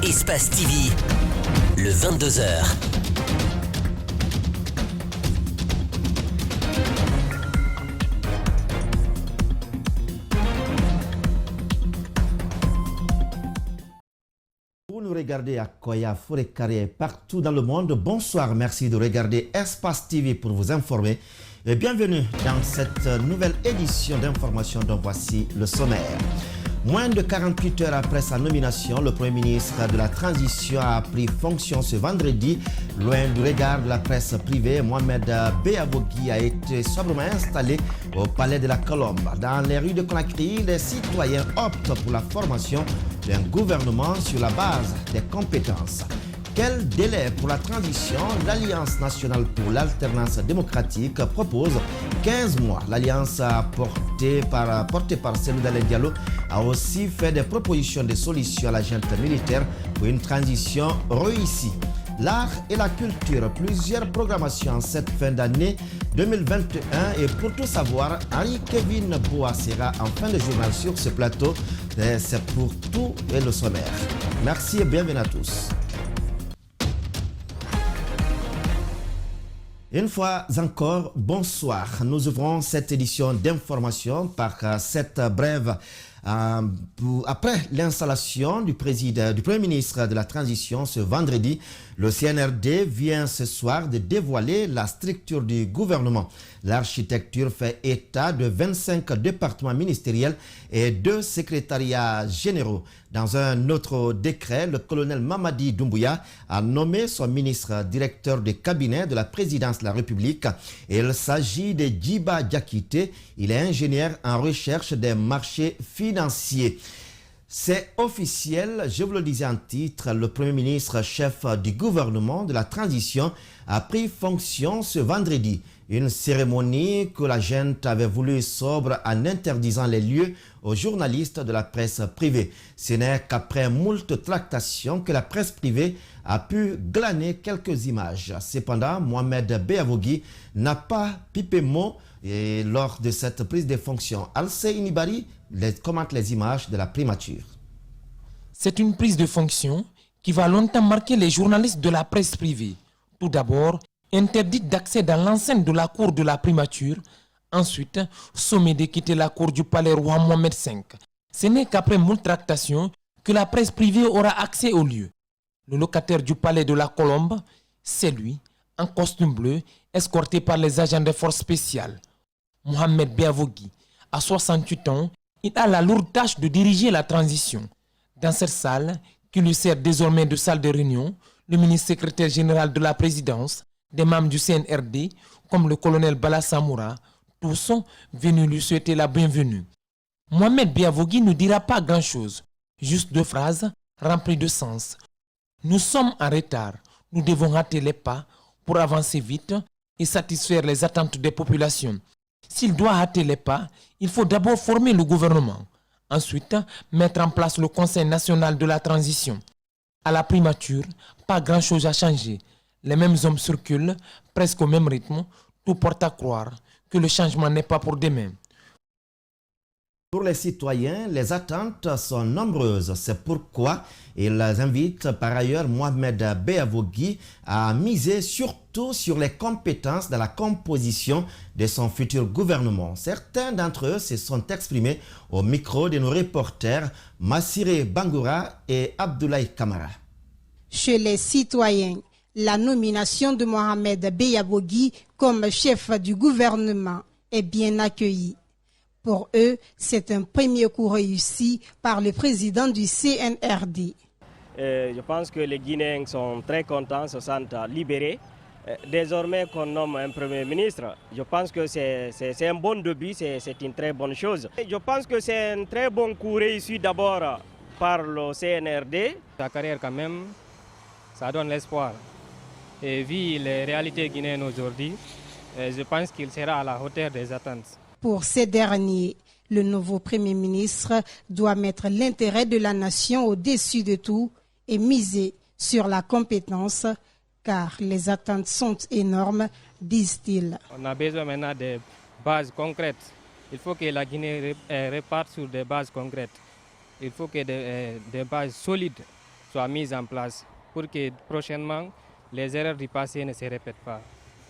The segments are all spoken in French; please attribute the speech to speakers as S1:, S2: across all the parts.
S1: Espace TV, le 22h.
S2: Vous nous regardez à Koya, Forêt-Carré, partout dans le monde. Bonsoir, merci de regarder Espace TV pour vous informer. Et bienvenue dans cette nouvelle édition d'information dont voici le sommaire. Moins de 48 heures après sa nomination, le Premier ministre de la Transition a pris fonction ce vendredi. Loin du regard de la presse privée, Mohamed Beavogui a été sobrement installé au Palais de la Colombe. Dans les rues de Conakry, les citoyens optent pour la formation d'un gouvernement sur la base des compétences. Quel délai pour la transition? L'Alliance nationale pour l'alternance démocratique propose 15 mois. L'Alliance portée par Cellou Dalein Diallo a aussi fait des propositions de solutions à la junte militaire pour une transition réussie. L'art et la culture, plusieurs programmations en cette fin d'année 2021. Et pour tout savoir, Henri-Kevin Boa sera en fin de journal sur ce plateau. C'est pour tout et le sommaire. Merci et bienvenue à tous. Une fois encore, bonsoir. Nous ouvrons cette édition d'information par cette brève. Après l'installation du Premier ministre de la Transition ce vendredi, le CNRD vient ce soir de dévoiler la structure du gouvernement. L'architecture fait état de 25 départements ministériels et 2 secrétariats généraux. Dans un autre décret, le colonel Mamadi Doumbouya a nommé son ministre directeur de cabinet de la présidence de la République. Il s'agit de Djiba Diakité. Il est ingénieur en recherche des marchés financiers. C'est officiel, je vous le disais en titre, le Premier ministre chef du gouvernement de la transition a pris fonction ce vendredi. Une cérémonie que la junte avait voulu sobre en interdisant les lieux aux journalistes de la presse privée. Ce n'est qu'après moult tractations que la presse privée a pu glaner quelques images. Cependant, Mohamed Beavogui n'a pas pipé mot lors de cette prise de fonction. Alcé Inibari commente les images de la primature.
S3: C'est une prise de fonction qui va longtemps marquer les journalistes de la presse privée. Tout d'abord, interdite d'accès dans l'enceinte de la cour de la primature. Ensuite, sommé de quitter la cour du palais roi Mohamed V. Ce n'est qu'après moult tractations que la presse privée aura accès au lieu. Le locataire du palais de la Colombe, c'est lui, en costume bleu, escorté par les agents des forces spéciales. Mohamed Beavogui, à 68 ans, il a la lourde tâche de diriger la transition. Dans cette salle, qui lui sert désormais de salle de réunion, le ministre secrétaire général de la présidence, des membres du CNRD, comme le colonel Bala Samoura, tous sont venus lui souhaiter la bienvenue. Mohamed Beavogui ne dira pas grand-chose, juste 2 phrases remplies de sens. Nous sommes en retard, nous devons hâter les pas pour avancer vite et satisfaire les attentes des populations. S'il doit hâter les pas, il faut d'abord former le gouvernement. Ensuite, mettre en place le Conseil national de la transition. À la primature, pas grand-chose à changer. Les mêmes hommes circulent, presque au même rythme. Tout porte à croire que le changement n'est pas pour demain.
S2: Pour les citoyens, les attentes sont nombreuses. C'est pourquoi ils invitent par ailleurs Mohamed Beavogui à miser surtout sur les compétences dans la composition de son futur gouvernement. Certains d'entre eux se sont exprimés au micro de nos reporters Massiré Bangoura et Abdoulaye Kamara.
S4: Chez les citoyens, la nomination de Mohamed Beavogui comme chef du gouvernement est bien accueillie. Pour eux, c'est un premier coup réussi par le président du CNRD.
S5: Je pense que les Guinéens sont très contents, se sentent libérés. Désormais qu'on nomme un Premier ministre, je pense que c'est un bon début, c'est une très bonne chose. Je pense que c'est un très bon coup réussi d'abord par le CNRD.
S6: Sa carrière quand même, ça donne l'espoir. Et vu les réalités guinéennes aujourd'hui, je pense qu'il sera à la hauteur des attentes.
S4: Pour ces derniers, le nouveau Premier ministre doit mettre l'intérêt de la nation au-dessus de tout et miser sur la compétence, car les attentes sont énormes, disent-ils.
S6: On a besoin maintenant de bases concrètes. Il faut que la Guinée reparte sur des bases concrètes. Il faut que des bases solides soient mises en place pour que prochainement les erreurs du passé ne se répètent pas.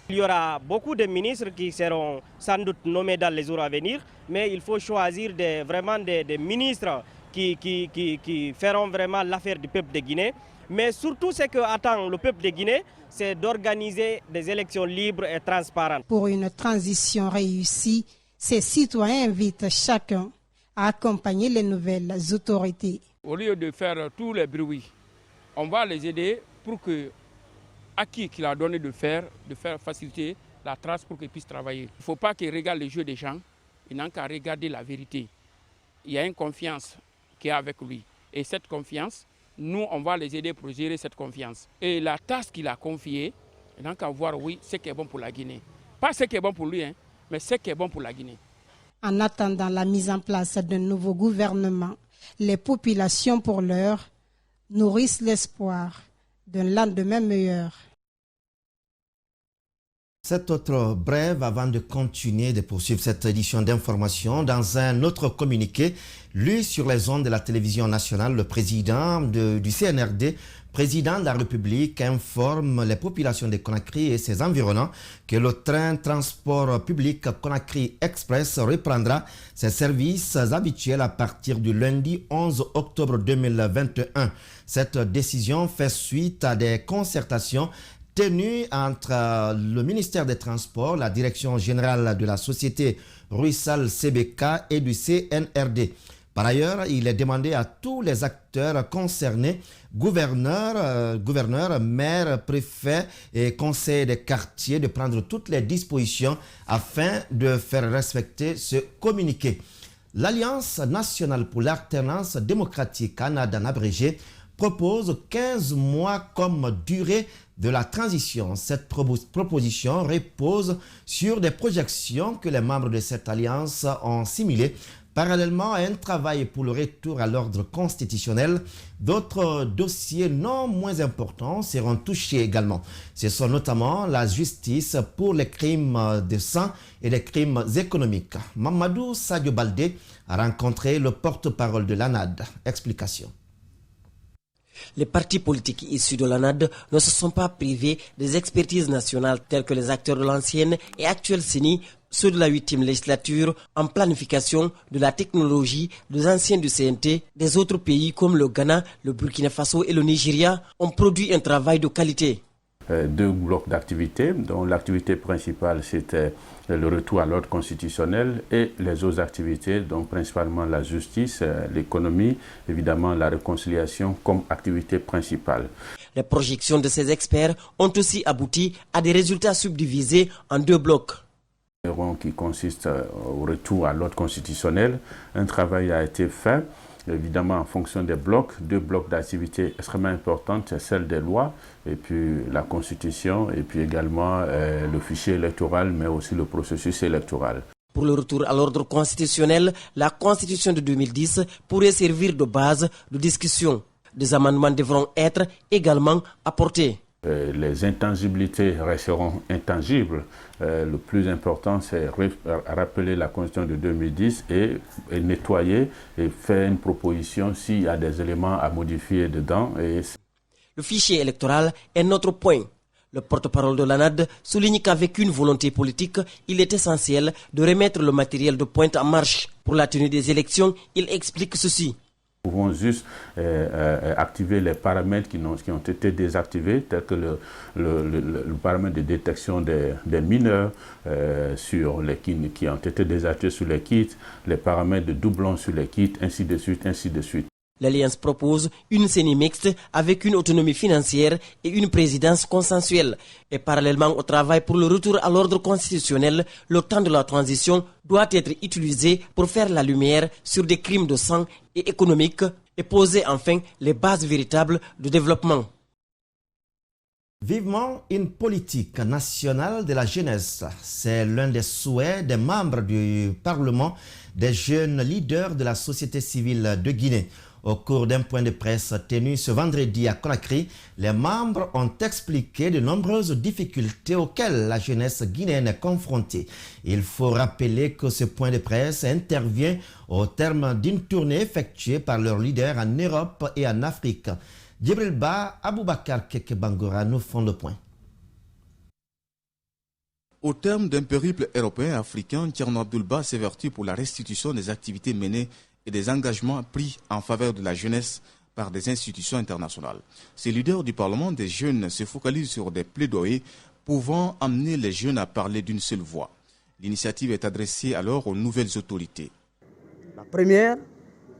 S5: Il y aura beaucoup de ministres qui seront sans doute nommés dans les jours à venir, mais il faut choisir vraiment des ministres qui feront vraiment l'affaire du peuple de Guinée. Mais surtout, ce qu'attend le peuple de Guinée, c'est d'organiser des élections libres et transparentes.
S4: Pour une transition réussie, ces citoyens invitent chacun à accompagner les nouvelles autorités.
S7: Au lieu de faire tous les bruits, on va les aider pour que, à qui qu'il a donné de faire faciliter la trace pour qu'ils puissent travailler. Il ne faut pas qu'ils regardent les jeux des gens, ils n'ont qu'à regarder la vérité. Il y a une confiance qui est avec lui. Et cette confiance, nous, on va les aider pour gérer cette confiance. Et la tâche qu'il a confiée, il n'a qu'à voir, oui, ce qui est bon pour la Guinée. Pas ce qui est bon pour lui, mais ce qui est bon pour la Guinée.
S4: En attendant la mise en place d'un nouveau gouvernement, les populations, pour l'heure, nourrissent l'espoir d'un lendemain meilleur.
S2: Cette autre brève avant de continuer de poursuivre cette édition d'information. Dans un autre communiqué, lu sur les ondes de la télévision nationale, le président du CNRD, président de la République, informe les populations de Conakry et ses environnants que le train transport public Conakry Express reprendra ses services habituels à partir du lundi 11 octobre 2021. Cette décision fait suite à des concertations tenue entre le ministère des Transports, la Direction générale de la société Ruissal CBK et du CNRD. Par ailleurs, il est demandé à tous les acteurs concernés, gouverneurs, maires, préfets et conseillers des quartiers de prendre toutes les dispositions afin de faire respecter ce communiqué. L'Alliance nationale pour l'alternance démocratique, ANAD en abrégé, propose 15 mois comme durée de la transition. Cette proposition repose sur des projections que les membres de cette alliance ont simulées. Parallèlement à un travail pour le retour à l'ordre constitutionnel, d'autres dossiers non moins importants seront touchés également. Ce sont notamment la justice pour les crimes de sang et les crimes économiques. Mamadou Sadio Baldé a rencontré le porte-parole de l'ANAD. Explication.
S8: Les partis politiques issus de l'ANAD ne se sont pas privés des expertises nationales telles que les acteurs de l'ancienne et actuelle CENI, ceux de la 8e législature en planification, de la technologie, des anciens du CNT, des autres pays comme le Ghana, le Burkina Faso et le Nigeria ont produit un travail de qualité.
S9: Deux blocs d'activités, dont l'activité principale c'était le retour à l'ordre constitutionnel et les autres activités, donc principalement la justice, l'économie, évidemment la réconciliation comme activité principale.
S8: Les projections de ces experts ont aussi abouti à des résultats subdivisés en deux blocs.
S9: Qui consiste au retour à l'ordre constitutionnel, un travail a été fait. Évidemment, en fonction des blocs, deux blocs d'activité extrêmement importantes, c'est celle des lois, et puis la Constitution, et puis également le fichier électoral, mais aussi le processus électoral.
S8: Pour le retour à l'ordre constitutionnel, la Constitution de 2010 pourrait servir de base de discussion. Des amendements devront être également apportés.
S9: Les intangibilités resteront intangibles. Le plus important, c'est rappeler la Constitution de 2010 et nettoyer et faire une proposition s'il y a des éléments à modifier dedans.
S8: Le fichier électoral est notre point. Le porte-parole de l'ANAD souligne qu'avec une volonté politique, il est essentiel de remettre le matériel de pointe en marche. Pour la tenue des élections, il explique ceci.
S9: Nous pouvons juste activer les paramètres qui ont été désactivés, tels que le paramètre de détection des mineurs sur les kits qui ont été désactivés sur les kits, les paramètres de doublons sur les kits, ainsi de suite, ainsi de suite.
S8: L'Alliance propose une CENI mixte avec une autonomie financière et une présidence consensuelle. Et parallèlement au travail pour le retour à l'ordre constitutionnel, le temps de la transition doit être utilisé pour faire la lumière sur des crimes de sang et économiques et poser enfin les bases véritables de développement.
S2: Vivement une politique nationale de la jeunesse. C'est l'un des souhaits des membres du Parlement, des jeunes leaders de la société civile de Guinée. Au cours d'un point de presse tenu ce vendredi à Conakry, les membres ont expliqué de nombreuses difficultés auxquelles la jeunesse guinéenne est confrontée. Il faut rappeler que ce point de presse intervient au terme d'une tournée effectuée par leurs leaders en Europe et en Afrique. Djibril Ba, Aboubakar Keke Bangora nous font le point.
S10: Au terme d'un périple européen et africain, Thierno Abdoul-Ba s'évertue pour la restitution des activités menées et des engagements pris en faveur de la jeunesse par des institutions internationales. Ces leaders du Parlement des jeunes se focalisent sur des plaidoyers pouvant amener les jeunes à parler d'une seule voix. L'initiative est adressée alors aux nouvelles autorités.
S11: La première,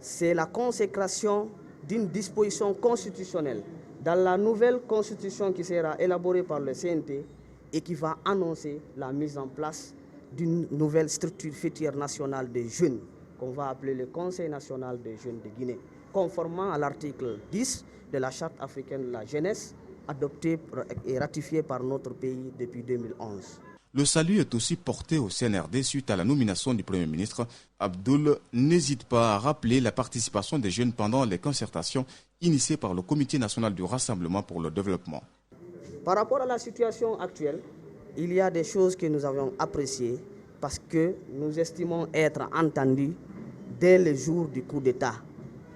S11: c'est la consécration d'une disposition constitutionnelle dans la nouvelle constitution qui sera élaborée par le CNT et qui va annoncer la mise en place d'une nouvelle structure fêtière nationale des jeunes qu'on va appeler le Conseil national des jeunes de Guinée, conformément à l'article 10 de la Charte africaine de la jeunesse, adoptée et ratifiée par notre pays depuis 2011.
S10: Le salut est aussi porté au CNRD suite à la nomination du Premier ministre. Abdoul n'hésite pas à rappeler la participation des jeunes pendant les concertations initiées par le Comité national du Rassemblement pour le développement.
S11: Par rapport à la situation actuelle, il y a des choses que nous avons appréciées parce que nous estimons être entendus dès le jour du coup d'État.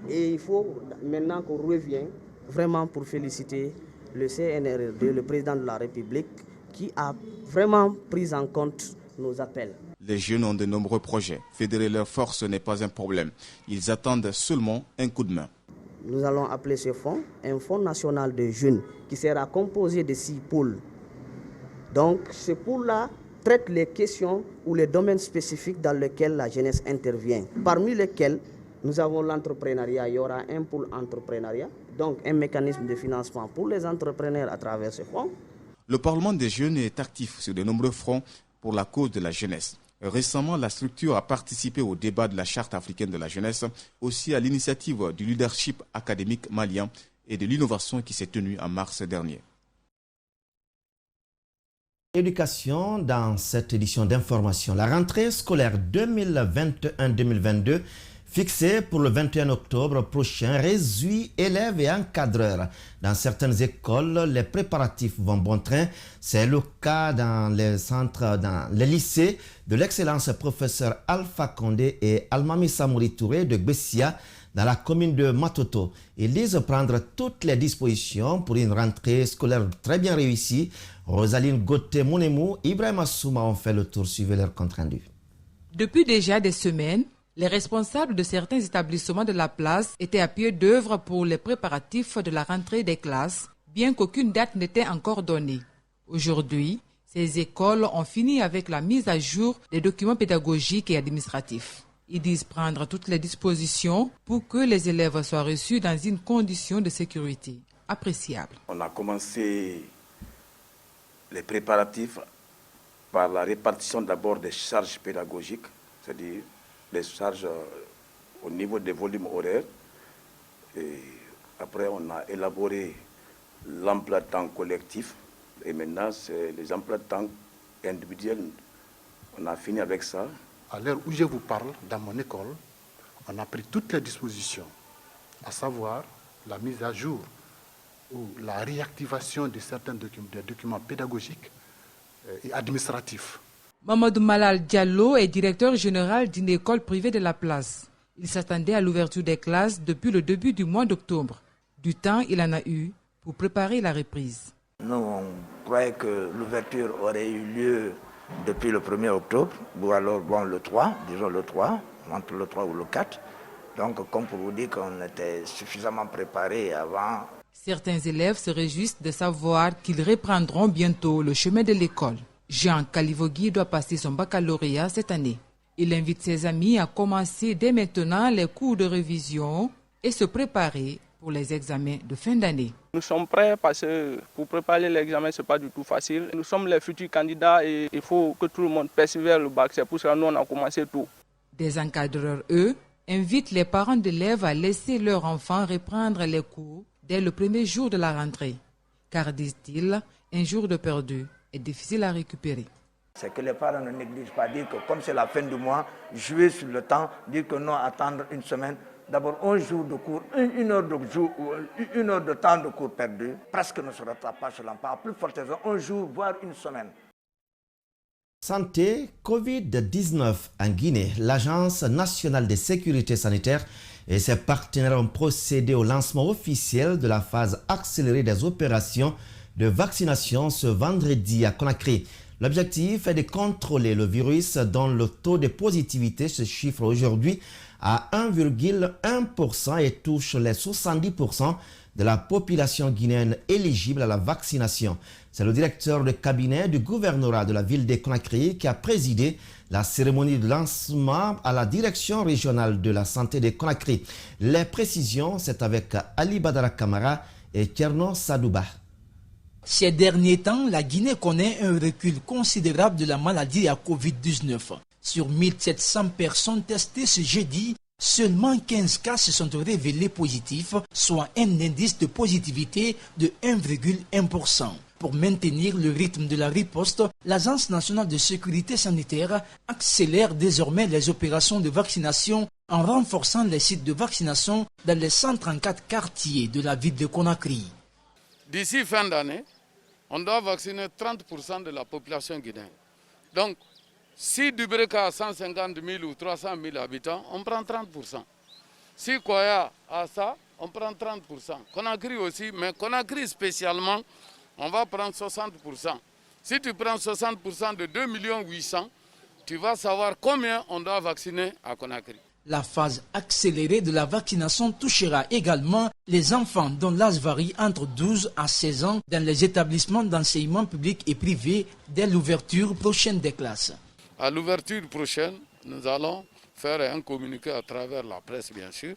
S11: Et il faut maintenant qu'on revienne vraiment pour féliciter le CNRD, le président de la République, qui a vraiment pris en compte nos appels.
S10: Les jeunes ont de nombreux projets. Fédérer leurs forces n'est pas un problème. Ils attendent seulement un coup de main.
S11: Nous allons appeler ce fonds un fonds national de jeunes qui sera composé de 6 pôles. Donc ce pôle-là traite les questions ou les domaines spécifiques dans lesquels la jeunesse intervient. Parmi lesquels nous avons l'entrepreneuriat. Il y aura un pôle entrepreneuriat, donc un mécanisme de financement pour les entrepreneurs à travers ce fonds.
S10: Le Parlement des jeunes est actif sur de nombreux fronts pour la cause de la jeunesse. Récemment, la structure a participé au débat de la Charte africaine de la jeunesse, aussi à l'initiative du leadership académique malien et de l'innovation qui s'est tenue en mars dernier.
S2: Éducation dans cette édition d'information. La rentrée scolaire 2021-2022 fixée pour le 21 octobre prochain réjouit élèves et encadreurs. Dans certaines écoles, les préparatifs vont bon train. C'est le cas dans les centres, dans les lycées de l'excellence professeur Alpha Condé et Almami Samouri Touré de Gbessia dans la commune de Matoto. Ils disent prendre toutes les dispositions pour une rentrée scolaire très bien réussie. Rosaline Gauthier-Mounemou, Ibrahim Assouma ont fait le tour. Suivez leur compte rendu.
S12: Depuis déjà des semaines, les responsables de certains établissements de la place étaient à pied d'œuvre pour les préparatifs de la rentrée des classes, bien qu'aucune date n'était encore donnée. Aujourd'hui, ces écoles ont fini avec la mise à jour des documents pédagogiques et administratifs. Ils disent prendre toutes les dispositions pour que les élèves soient reçus dans une condition de sécurité appréciable.
S13: On a commencé les préparatifs par la répartition d'abord des charges pédagogiques, c'est-à-dire les charges au niveau des volumes horaires. Et après, on a élaboré l'emploi de temps collectif. Et maintenant, c'est les emplois de temps individuels. On a fini avec ça.
S14: À l'heure où je vous parle, dans mon école, on a pris toutes les dispositions, à savoir la mise à jour ou la réactivation de certains documents pédagogiques et administratifs.
S12: Mamadou Malal Diallo est directeur général d'une école privée de la place. Il s'attendait à l'ouverture des classes depuis le début du mois d'octobre. Du temps, il en a eu pour préparer la reprise.
S15: Nous, on croyait que l'ouverture aurait eu lieu depuis le 1er octobre, ou alors le 3, disons le 3, entre le 3 ou le 4. Donc, comme pour vous dire qu'on était suffisamment préparés avant.
S12: Certains élèves se réjouissent de savoir qu'ils reprendront bientôt le chemin de l'école. Jean Kalivogui doit passer son baccalauréat cette année. Il invite ses amis à commencer dès maintenant les cours de révision et se préparer pour les examens de fin d'année.
S16: Nous sommes prêts parce que pour préparer l'examen, ce n'est pas du tout facile. Nous sommes les futurs candidats et il faut que tout le monde persévère le bac. C'est pour ça que nous, on a commencé tôt.
S12: Des encadreurs, eux, invitent les parents d'élèves à laisser leurs enfants reprendre les cours dès le premier jour de la rentrée. Car, disent-ils, un jour de perdu est difficile à récupérer.
S15: C'est que les parents ne négligent pas, dire que comme c'est la fin du mois, jouer sur le temps, dire que non, attendre une semaine. D'abord, un jour de cours, une heure de temps de cours perdu, presque ne se rattrape pas sur l'emploi. À plus forte raison, un jour, voire une semaine.
S2: Santé, Covid-19 en Guinée. L'Agence nationale de sécurité sanitaire et ses partenaires ont procédé au lancement officiel de la phase accélérée des opérations de vaccination ce vendredi à Conakry. L'objectif est de contrôler le virus dont le taux de positivité se chiffre aujourd'hui à 1,1% et touche les 70% de la population guinéenne éligible à la vaccination. C'est le directeur de cabinet du gouvernorat de la ville de Conakry qui a présidé la cérémonie de lancement à la direction régionale de la santé de Conakry. Les précisions, c'est avec Ali Badara Kamara et Tierno Sadouba.
S17: Ces derniers temps, la Guinée connaît un recul considérable de la maladie à Covid-19. Sur 1700 personnes testées ce jeudi, seulement 15 cas se sont révélés positifs, soit un indice de positivité de 1,1%. Pour maintenir le rythme de la riposte, l'Agence nationale de sécurité sanitaire accélère désormais les opérations de vaccination en renforçant les sites de vaccination dans les 134 quartiers de la ville de Conakry.
S7: D'ici fin d'année, on doit vacciner 30% de la population guinéenne. Donc, si Dubreka a 150 000 ou 300 000 habitants, on prend 30%. Si Koya a ça, on prend 30%. Conakry aussi, mais Conakry spécialement, on va prendre 60%. Si tu prends 60% de 2 800 000, tu vas savoir combien on doit vacciner à Conakry.
S17: La phase accélérée de la vaccination touchera également les enfants dont l'âge varie entre 12 à 16 ans dans les établissements d'enseignement public et privé dès l'ouverture prochaine des classes.
S7: À l'ouverture prochaine, nous allons faire un communiqué à travers la presse, bien sûr,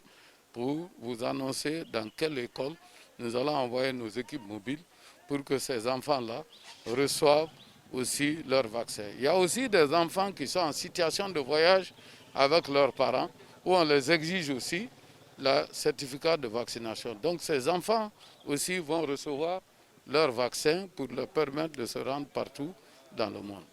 S7: pour vous annoncer dans quelle école nous allons envoyer nos équipes mobiles pour que ces enfants-là reçoivent aussi leur vaccin. Il y a aussi des enfants qui sont en situation de voyage avec leurs parents, où on les exige aussi le certificat de vaccination. Donc ces enfants aussi vont recevoir leur vaccin pour leur permettre de se rendre partout dans le monde.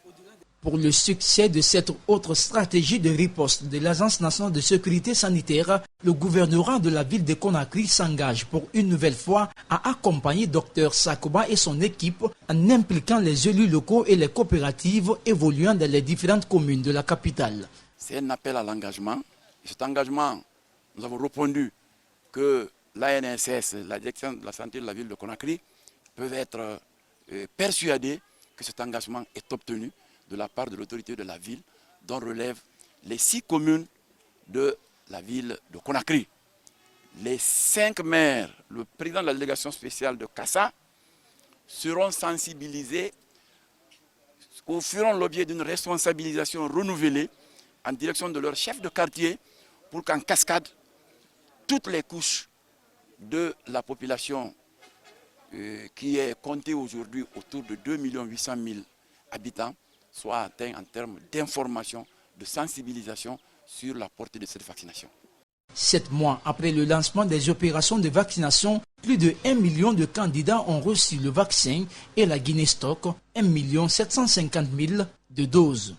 S17: Pour le succès de cette autre stratégie de riposte de l'Agence nationale de sécurité sanitaire, le gouvernorat de la ville de Conakry s'engage pour une nouvelle fois à accompagner Dr Sakoba et son équipe en impliquant les élus locaux et les coopératives évoluant dans les différentes communes de la capitale.
S18: C'est un appel à l'engagement. Cet engagement, nous avons répondu que l'ANSS, la direction de la santé de la ville de Conakry, peuvent être persuadés que cet engagement est obtenu de la part de l'autorité de la ville, dont relèvent les 6 communes de la ville de Conakry. Les 5 maires, le président de la délégation spéciale de Kassa, seront sensibilisés ou feront l'objet d'une responsabilisation renouvelée en direction de leur chef de quartier pour qu'en cascade, toutes les couches de la population qui est comptée aujourd'hui autour de 2 800 000 habitants soient atteints en termes d'information, de sensibilisation sur la portée de cette vaccination.
S17: 7 mois après le lancement des opérations de vaccination, plus de 1 million de candidats ont reçu le vaccin et la Guinée stocke 1 750 000 de doses.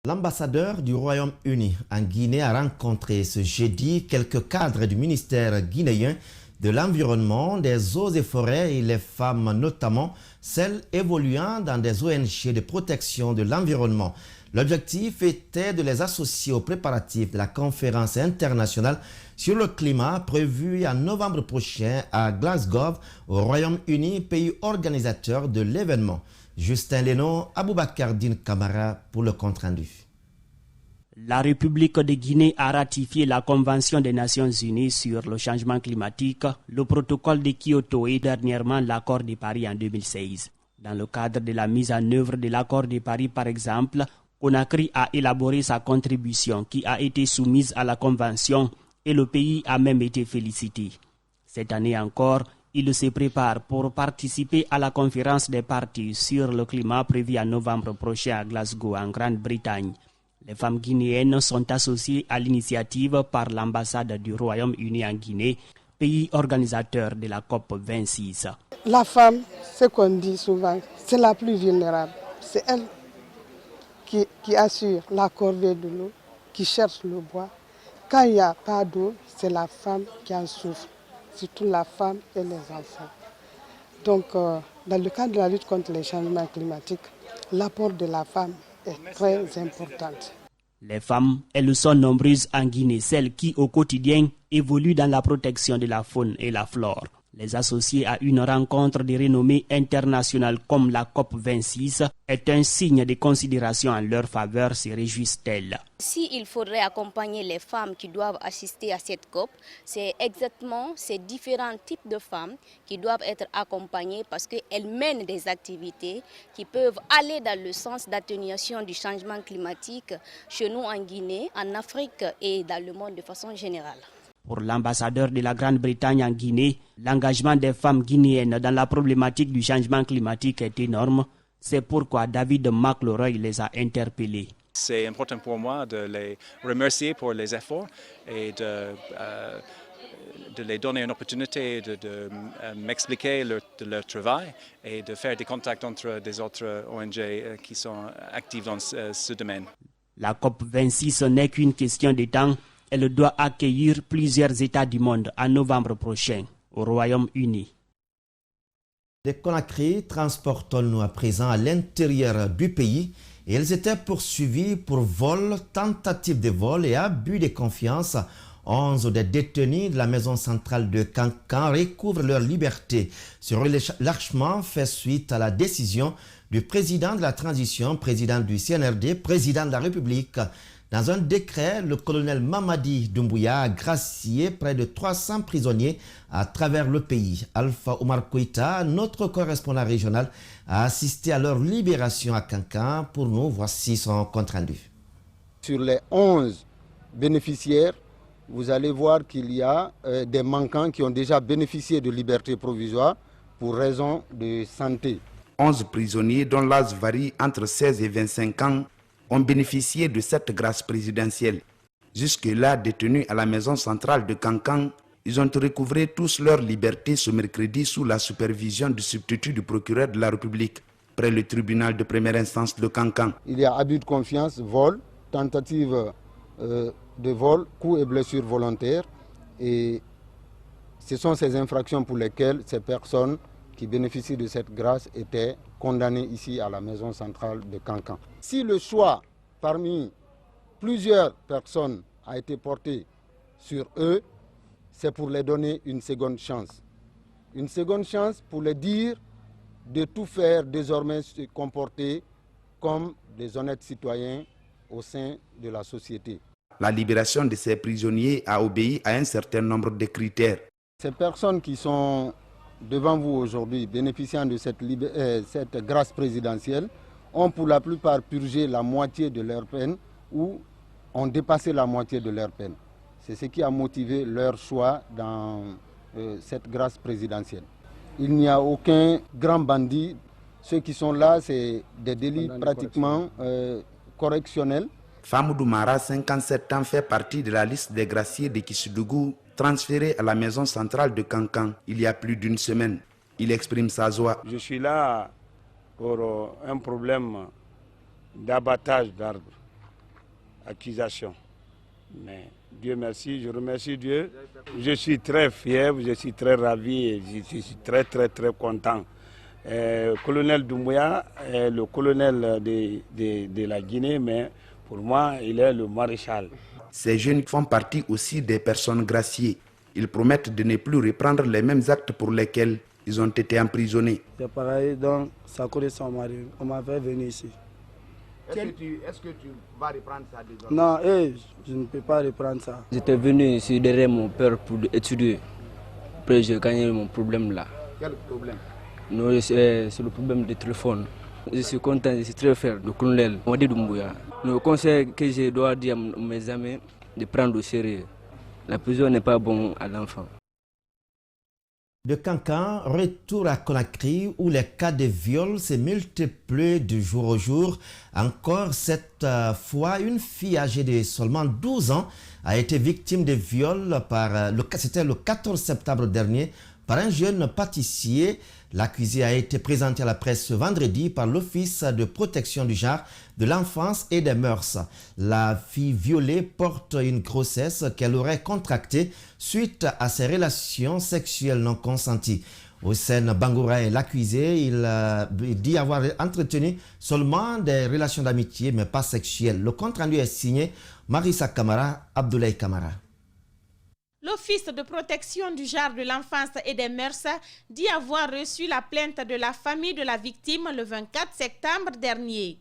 S2: L'ambassadeur du Royaume-Uni en Guinée a rencontré ce jeudi quelques cadres du ministère guinéen de l'environnement, des eaux et forêts et les femmes, notamment celles évoluant dans des ONG de protection de l'environnement. L'objectif était de les associer aux préparatifs de la conférence internationale sur le climat prévue en novembre prochain à Glasgow, au Royaume-Uni, pays organisateur de l'événement. Justin Leno, Aboubakar Din Kamara pour le compte-rendu.
S19: La République de Guinée a ratifié la Convention des Nations Unies sur le changement climatique, le protocole de Kyoto et dernièrement l'accord de Paris en 2016. Dans le cadre de la mise en œuvre de l'accord de Paris, par exemple, Conakry a élaboré sa contribution qui a été soumise à la Convention et le pays a même été félicité. Cette année encore, il se prépare pour participer à la conférence des parties sur le climat prévue en novembre prochain à Glasgow, en Grande-Bretagne. Les femmes guinéennes sont associées à l'initiative par l'ambassade du Royaume-Uni en Guinée, pays organisateur de la COP26.
S20: La femme, ce qu'on dit souvent, c'est la plus vulnérable. C'est elle qui assure la corvée de l'eau, qui cherche le bois. Quand il n'y a pas d'eau, c'est la femme qui en souffre, surtout la femme et les enfants. Donc, dans le cadre de la lutte contre les changements climatiques, l'apport de la femme est très important.
S19: Les femmes, elles sont nombreuses en Guinée, celles qui au quotidien évoluent dans la protection de la faune et la flore. Les associer à une rencontre de renommée internationale comme la COP26 est un signe de considération en leur faveur, se réjouissent-elles.
S21: S'il faudrait accompagner les femmes qui doivent assister à cette COP, c'est exactement ces différents types de femmes qui doivent être accompagnées parce qu'elles mènent des activités qui peuvent aller dans le sens d'atténuation du changement climatique chez nous en Guinée, en Afrique et dans le monde de façon générale.
S19: Pour l'ambassadeur de la Grande-Bretagne en Guinée, l'engagement des femmes guinéennes dans la problématique du changement climatique est énorme. C'est pourquoi David McLeroy les a interpellés.
S22: C'est important pour moi de les remercier pour les efforts et de les donner une opportunité de m'expliquer leur travail et de faire des contacts entre des autres ONG qui sont actives dans ce domaine.
S19: La COP26 n'est qu'une question de temps. Elle doit accueillir plusieurs États du monde en novembre prochain au Royaume-Uni.
S2: Les Conakry, transportons-nous à présent à l'intérieur du pays. Et elles étaient poursuivies pour vol, tentative de vol et abus de confiance. 11 des détenus de la maison centrale de Kankan recouvrent leur liberté. Ce relâchement fait suite à la décision du président de la transition, président du CNRD, président de la République. Dans un décret, le colonel Mamadi Doumbouya a gracié près de 300 prisonniers à travers le pays. Alpha Omar Koïta, notre correspondant régional, a assisté à leur libération à Kankan. Pour nous, voici son compte rendu.
S23: Sur les 11 bénéficiaires, vous allez voir qu'il y a des manquants qui ont déjà bénéficié de liberté provisoire pour raison de santé.
S24: 11 prisonniers dont l'âge varie entre 16 et 25 ans ont bénéficié de cette grâce présidentielle. Jusque-là, détenus à la maison centrale de Kankan, ils ont recouvré tous leur liberté ce mercredi sous la supervision du substitut du procureur de la République, près le tribunal de première instance de Kankan.
S23: Il y a abus de confiance, vol, tentative de vol, coups et blessures volontaires. Et ce sont ces infractions pour lesquelles ces personnes qui bénéficient de cette grâce étaient condamnés ici à la maison centrale de Kankan. Si le choix parmi plusieurs personnes a été porté sur eux, c'est pour les donner une seconde chance. Une seconde chance pour les dire de tout faire désormais se comporter comme des honnêtes citoyens au sein de la société.
S24: La libération de ces prisonniers a obéi à un certain nombre de critères.
S23: Ces personnes qui sont devant vous aujourd'hui, bénéficiant de cette grâce présidentielle, ont pour la plupart purgé la moitié de leur peine ou ont dépassé la moitié de leur peine. C'est ce qui a motivé leur choix dans cette grâce présidentielle. Il n'y a aucun grand bandit. Ceux qui sont là, c'est des délits pratiquement correctionnels.
S24: Famoudou Mara, 57 ans, fait partie de la liste des graciés de Kishidougou, transféré à la maison centrale de Kankan il y a plus d'une semaine. Il exprime sa joie.
S25: Je suis là pour un problème d'abattage d'arbres, accusation. Mais Dieu merci, je remercie Dieu. Je suis très fier, je suis très ravi et je suis très content. Colonel Doumbouya est le colonel de la Guinée, mais pour moi, il est le maréchal.
S24: Ces jeunes font partie aussi des personnes graciées. Ils promettent de ne plus reprendre les mêmes actes pour lesquels ils ont été emprisonnés.
S26: C'est pareil, donc ça correspond à on m'a fait venir ici.
S24: Est-ce que tu vas reprendre ça désormais?
S26: Non, je ne peux pas reprendre ça.
S27: J'étais venu ici derrière mon père pour étudier. Après, j'ai gagné mon problème là.
S24: Quel problème?
S27: Non, c'est le problème du téléphone. Je suis content, je suis très fier du colonel Mamadi Doumbouya. Le conseil que je dois dire à mes amis, de prendre au sérieux. La prison n'est pas bon à l'enfant.
S2: De Kankan, retour à Conakry où les cas de viol se multiplient de jour au jour. Encore cette fois, une fille âgée de seulement 12 ans a été victime de viol c'était le 14 septembre dernier par un jeune pâtissier. L'accusé a été présenté à la presse ce vendredi par l'Office de protection du genre, de l'enfance et des mœurs. La fille violée porte une grossesse qu'elle aurait contractée suite à ses relations sexuelles non consenties. Houssen Bangoura est l'accusé. Il dit avoir entretenu seulement des relations d'amitié, mais pas sexuelles. Le compte rendu est signé Marissa Kamara, Abdoulaye Kamara.
S1: L'Office de protection du genre de l'enfance et des mœurs dit avoir reçu la plainte de la famille de la victime le 24 septembre dernier.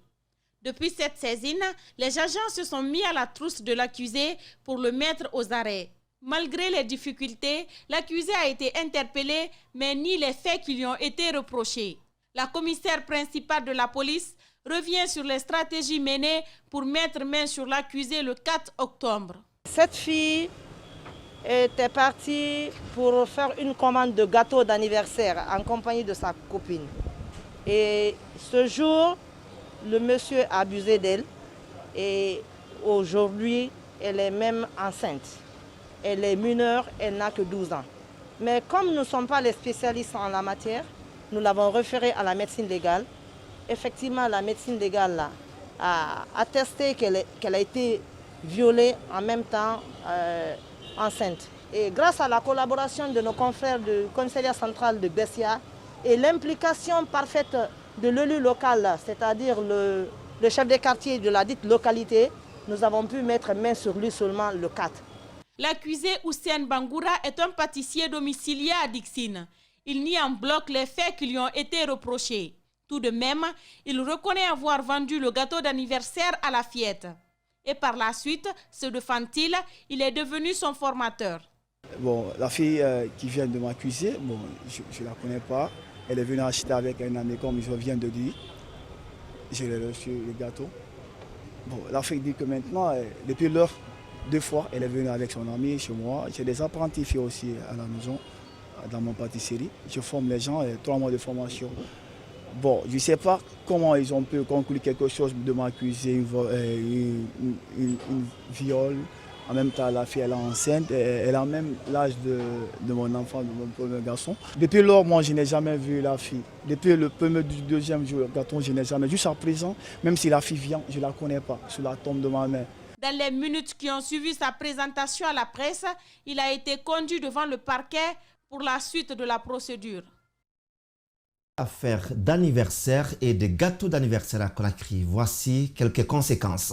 S1: Depuis cette saisine, les agents se sont mis à la trousse de l'accusé pour le mettre aux arrêts. Malgré les difficultés, l'accusé a été interpellé, mais nie les faits qui lui ont été reprochés. La commissaire principale de la police revient sur les stratégies menées pour mettre main sur l'accusé le 4 octobre.
S3: Cette fille était partie pour faire une commande de gâteau d'anniversaire en compagnie de sa copine. Et ce jour, le monsieur a abusé d'elle et aujourd'hui, elle est même enceinte. Elle est mineure, elle n'a que 12 ans. Mais comme nous ne sommes pas les spécialistes en la matière, nous l'avons référée à la médecine légale. Effectivement, la médecine légale là, a attesté qu'elle a été violée en même temps enceinte. Et grâce à la collaboration de nos confrères du commissariat central de Bessia et l'implication parfaite de l'élu local, c'est-à-dire le chef de quartier de la dite localité, nous avons pu mettre main sur lui seulement le 4.
S1: L'accusé Houssen Bangoura est un pâtissier domicilié à Dixine. Il nie en bloc les faits qui lui ont été reprochés. Tout de même, il reconnaît avoir vendu le gâteau d'anniversaire à la fillette. Et par la suite, se défend-il, il est devenu son formateur.
S26: Bon, la fille qui vient de m'accuser, bon, je ne la connais pas. Elle est venue acheter avec un ami, comme je viens de dire. Je l'ai reçu le gâteau. Bon, la fille dit que maintenant, depuis l'heure, 2 fois, elle est venue avec son ami chez moi. J'ai des apprentis filles aussi à la maison, dans mon pâtisserie. Je forme les gens, 3 mois de formation. Bon, je ne sais pas comment ils ont pu conclure quelque chose de m'accuser, une viol. En même temps, la fille elle est enceinte, elle a même l'âge de mon enfant, de mon premier garçon. Depuis lors, moi, je n'ai jamais vu la fille. Depuis le premier du deuxième jour, gâteau, je n'ai jamais. Jusqu'à présent, même si la fille vient, je ne la connais pas, sous la tombe de ma mère.
S1: Dans les minutes qui ont suivi sa présentation à la presse, il a été conduit devant le parquet pour la suite de la procédure.
S2: Affaire d'anniversaire et de gâteaux d'anniversaire à Conakry. Voici quelques conséquences.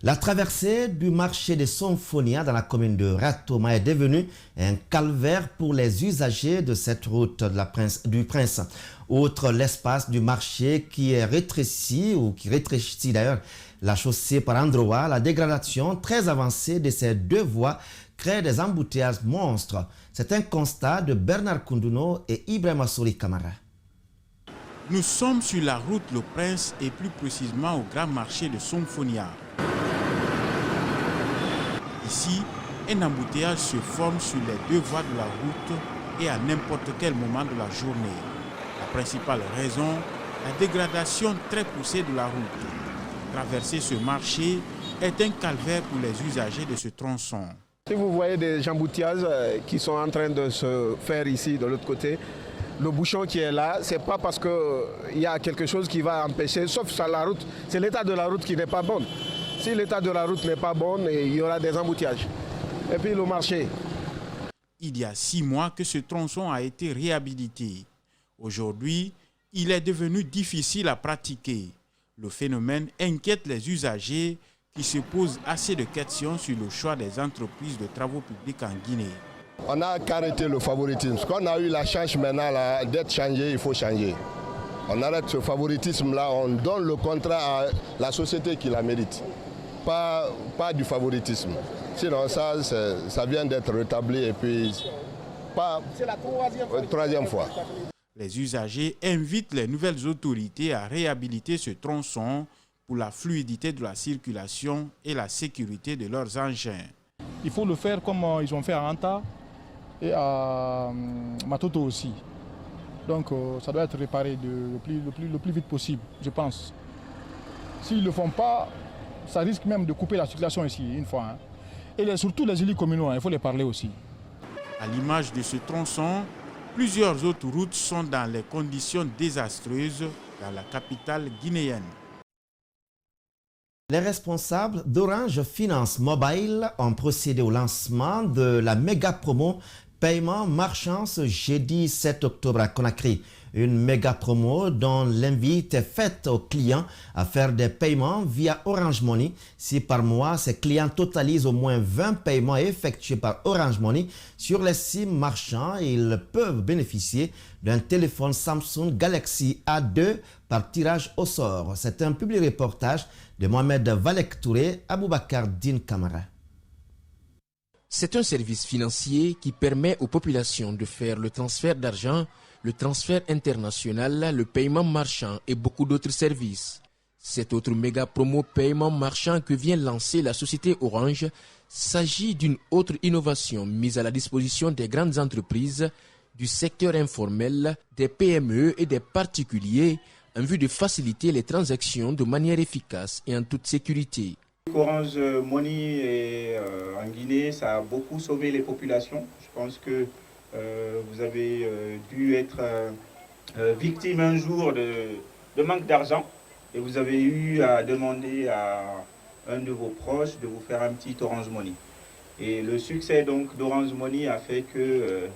S2: La traversée du marché de Sonfonia dans la commune de Ratoma est devenue un calvaire pour les usagers de cette route du Prince. Outre l'espace du marché qui est rétréci, ou qui rétrécit d'ailleurs la chaussée par endroits, la dégradation très avancée de ces 2 voies crée des embouteillages monstres. C'est un constat de Bernard Koundouno et Ibrahim Assouli Kamara.
S4: Nous sommes sur la route Le Prince et plus précisément au grand marché de Sonfonia. Ici, un embouteillage se forme sur les 2 voies de la route et à n'importe quel moment de la journée. La principale raison, la dégradation très poussée de la route. Traverser ce marché est un calvaire pour les usagers de ce tronçon.
S5: Si vous voyez des embouteillages qui sont en train de se faire ici de l'autre côté, le bouchon qui est là, ce n'est pas parce qu'il y a quelque chose qui va empêcher, sauf sur la route. C'est l'état de la route qui n'est pas bon. Si l'état de la route n'est pas bon, il y aura des embouteillages. Et puis le marché.
S4: Il y a 6 mois que ce tronçon a été réhabilité. Aujourd'hui, il est devenu difficile à pratiquer. Le phénomène inquiète les usagers qui se posent assez de questions sur le choix des entreprises de travaux publics en Guinée.
S5: On n'a qu'à arrêter le favoritisme. Quand on a eu la chance maintenant d'être changé, il faut changer. On arrête ce favoritisme-là, on donne le contrat à la société qui la mérite. Pas du favoritisme. Sinon ça vient d'être rétabli et puis c'est la 3e fois.
S4: Les usagers invitent les nouvelles autorités à réhabiliter ce tronçon pour la fluidité de la circulation et la sécurité de leurs engins.
S6: Il faut le faire comme ils ont fait à Anta et à Matoto aussi. Donc ça doit être réparé le plus vite possible, je pense. S'ils ne le font pas, ça risque même de couper la circulation ici, une fois. Et surtout les élus communaux, il faut les parler aussi.
S4: À l'image de ce tronçon, plusieurs autres routes sont dans les conditions désastreuses dans la capitale guinéenne.
S2: Les responsables d'Orange Finance Mobile ont procédé au lancement de la méga promo Paiement marchand ce jeudi 7 octobre à Conakry. Une méga promo dont l'invite est faite aux clients à faire des paiements via Orange Money. Si par mois, ces clients totalisent au moins 20 paiements effectués par Orange Money sur les SIM marchands, ils peuvent bénéficier d'un téléphone Samsung Galaxy A2 par tirage au sort. C'est un public reportage de Mohamed Valek Touré, Aboubakar Din Kamara.
S8: C'est un service financier qui permet aux populations de faire le transfert d'argent, le transfert international, le paiement marchand et beaucoup d'autres services. Cette autre méga promo paiement marchand que vient lancer la société Orange s'agit d'une autre innovation mise à la disposition des grandes entreprises, du secteur informel, des PME et des particuliers en vue de faciliter les transactions de manière efficace et en toute sécurité.
S9: Orange Money en Guinée, ça a beaucoup sauvé les populations. Je pense que vous avez dû être victime un jour de manque d'argent et vous avez eu à demander à un de vos proches de vous faire un petit Orange Money. Et le succès donc d'Orange Money a fait que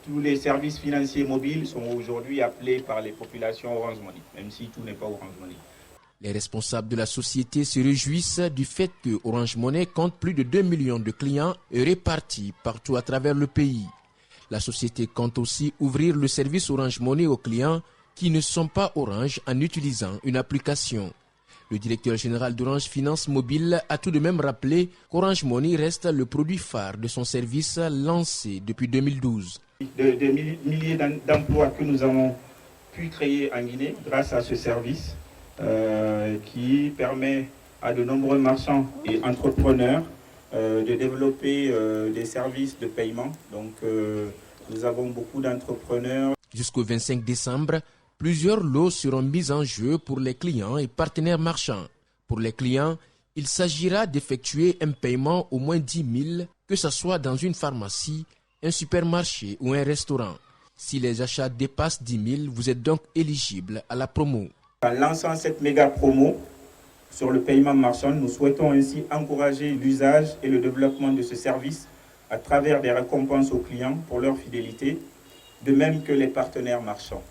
S9: tous les services financiers mobiles sont aujourd'hui appelés par les populations Orange Money, même si tout n'est pas Orange Money.
S8: Les responsables de la société se réjouissent du fait que Orange Money compte plus de 2 millions de clients et répartis partout à travers le pays. La société compte aussi ouvrir le service Orange Money aux clients qui ne sont pas Orange en utilisant une application. Le directeur général d'Orange Finance Mobile a tout de même rappelé qu'Orange Money reste le produit phare de son service lancé depuis 2012.
S9: Des milliers d'emplois que nous avons pu créer en Guinée grâce à ce service qui permet à de nombreux marchands et entrepreneurs de développer des services de paiement. Donc nous avons beaucoup d'entrepreneurs.
S8: Jusqu'au 25 décembre, plusieurs lots seront mis en jeu pour les clients et partenaires marchands. Pour les clients, il s'agira d'effectuer un paiement au moins 10 000, que ce soit dans une pharmacie, un supermarché ou un restaurant. Si les achats dépassent 10 000, vous êtes donc éligible à la promo.
S9: En lançant cette méga promo sur le paiement marchand, nous souhaitons ainsi encourager l'usage et le développement de ce service à travers des récompenses aux clients pour leur fidélité, de même que les partenaires marchands.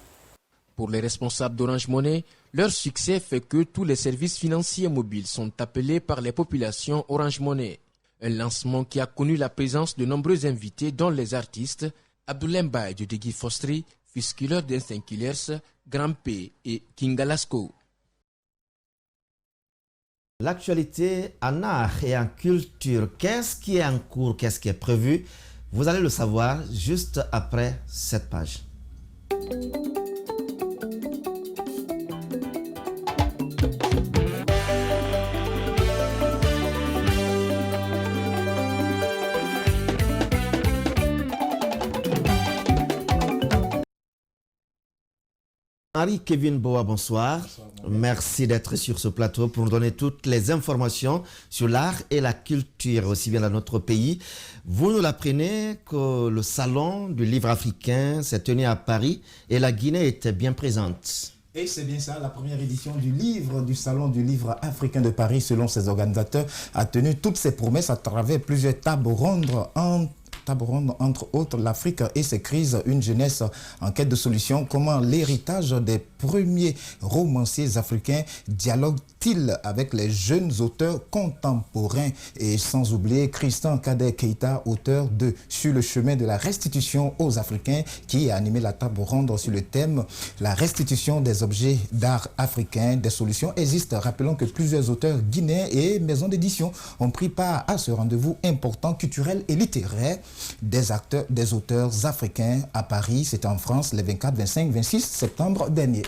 S8: Pour les responsables d'Orange Money, leur succès fait que tous les services financiers mobiles sont appelés par les populations Orange Money. Un lancement qui a connu la présence de nombreux invités, dont les artistes Abdoulaye Mbaye de Guy Fostri, Fisculeur d'Instinct Killers, Grand P et Kingalasco.
S2: L'actualité en art et en culture, qu'est-ce qui est en cours, qu'est-ce qui est prévu? Vous allez le savoir juste après cette page. Henri-Kevin Boa, bonsoir. Merci d'être sur ce plateau pour nous donner toutes les informations sur l'art et la culture, aussi bien dans notre pays. Vous nous l'apprenez que le salon du livre africain s'est tenu à Paris et la Guinée était bien présente.
S10: Et c'est bien ça, la première édition du Salon du livre africain de Paris, selon ses organisateurs, a tenu toutes ses promesses à travers plusieurs tables rondes entre autres l'Afrique et ses crises, une jeunesse en quête de solutions. Comment l'héritage des premiers romanciers africains dialogue-t-il avec les jeunes auteurs contemporains? Et sans oublier Christian Kader Keita, auteur de Sur le chemin de la restitution aux Africains, qui a animé la table ronde sur le thème la restitution des objets d'art africains. Des solutions existent. Rappelons que plusieurs auteurs guinéens et maisons d'édition ont pris part à ce rendez-vous important culturel et littéraire des auteurs africains à Paris. C'était en France les 24, 25, 26 septembre dernier.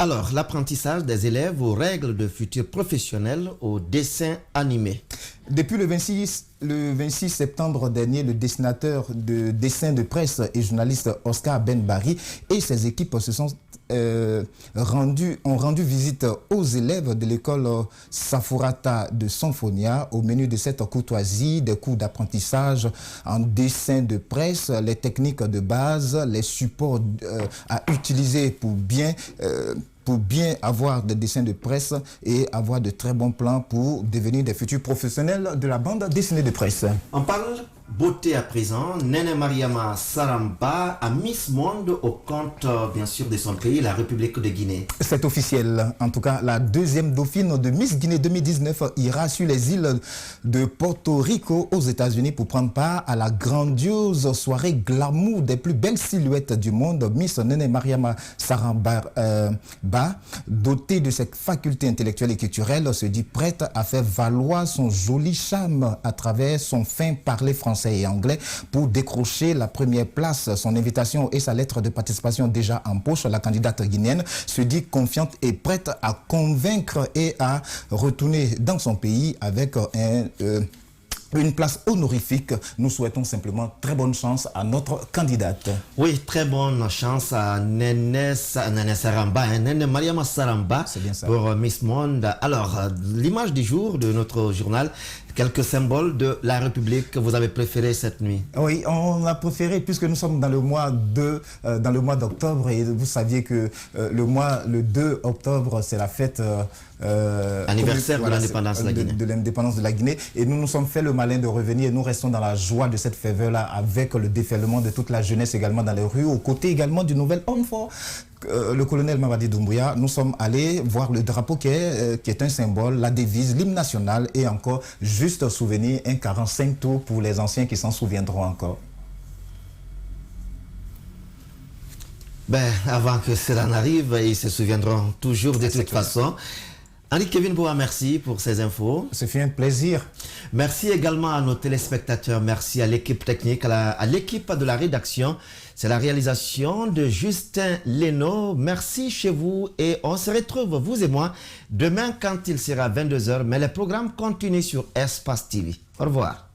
S2: Alors, l'apprentissage des élèves aux règles de futurs professionnels au dessin animé.
S10: Depuis le 26 septembre dernier, le dessinateur de dessin de presse et journaliste Oscar Benbari et ses équipes se sont ont rendu visite aux élèves de l'école Safurata de Sanfonia. Au menu de cette courtoisie, des cours d'apprentissage en dessin de presse, les techniques de base, les supports à utiliser pour bien avoir des dessins de presse et avoir de très bons plans pour devenir des futurs professionnels de la bande dessinée de presse.
S2: On parle Beauté à présent, Nene Mariama Saramba a Miss Monde au compte, bien sûr, de son pays, la République de Guinée.
S10: C'est officiel. En tout cas, la deuxième dauphine de Miss Guinée 2019 ira sur les îles de Porto Rico aux États-Unis pour prendre part à la grandiose soirée glamour des plus belles silhouettes du monde. Miss Nene Mariama Saramba, dotée de ses facultés intellectuelles et culturelles, se dit prête à faire valoir son joli charme à travers son fin parler français et anglais pour décrocher la première place. Son invitation et sa lettre de participation déjà en poche, la candidate guinéenne se dit confiante et prête à convaincre et à retourner dans son pays avec une place honorifique. Nous souhaitons simplement très bonne chance à notre candidate.
S2: Oui, très bonne chance à Nene Saramba, Nene Mariama Saramba pour Miss Monde. Alors, l'image du jour de notre journal, quelques symboles de la République que vous avez préféré cette nuit.
S10: Oui, on a préféré puisque nous sommes dans le mois d'octobre et vous saviez que le 2 octobre, c'est la fête
S2: anniversaire de l'indépendance de la Guinée.
S10: De l'indépendance de la Guinée. Et nous nous sommes fait le malin de revenir et nous restons dans la joie de cette ferveur-là avec le déferlement de toute la jeunesse également dans les rues, aux côtés également du nouvel homme fort. Le colonel Mamadi Doumbouya, nous sommes allés voir le drapeau qui est un symbole, la devise, l'hymne national et encore, juste souvenir, un 45 tours pour les anciens qui s'en souviendront encore.
S2: Ben, avant que cela n'arrive, ils se souviendront toujours de toute façon. Henri Kevin Boa, merci pour ces infos.
S10: Ce fut un plaisir.
S2: Merci également à nos téléspectateurs. Merci à l'équipe technique, à l'équipe de la rédaction. C'est la réalisation de Justin Leno. Merci chez vous et on se retrouve, vous et moi, demain quand il sera 22h. Mais le programme continue sur Espace TV. Au revoir.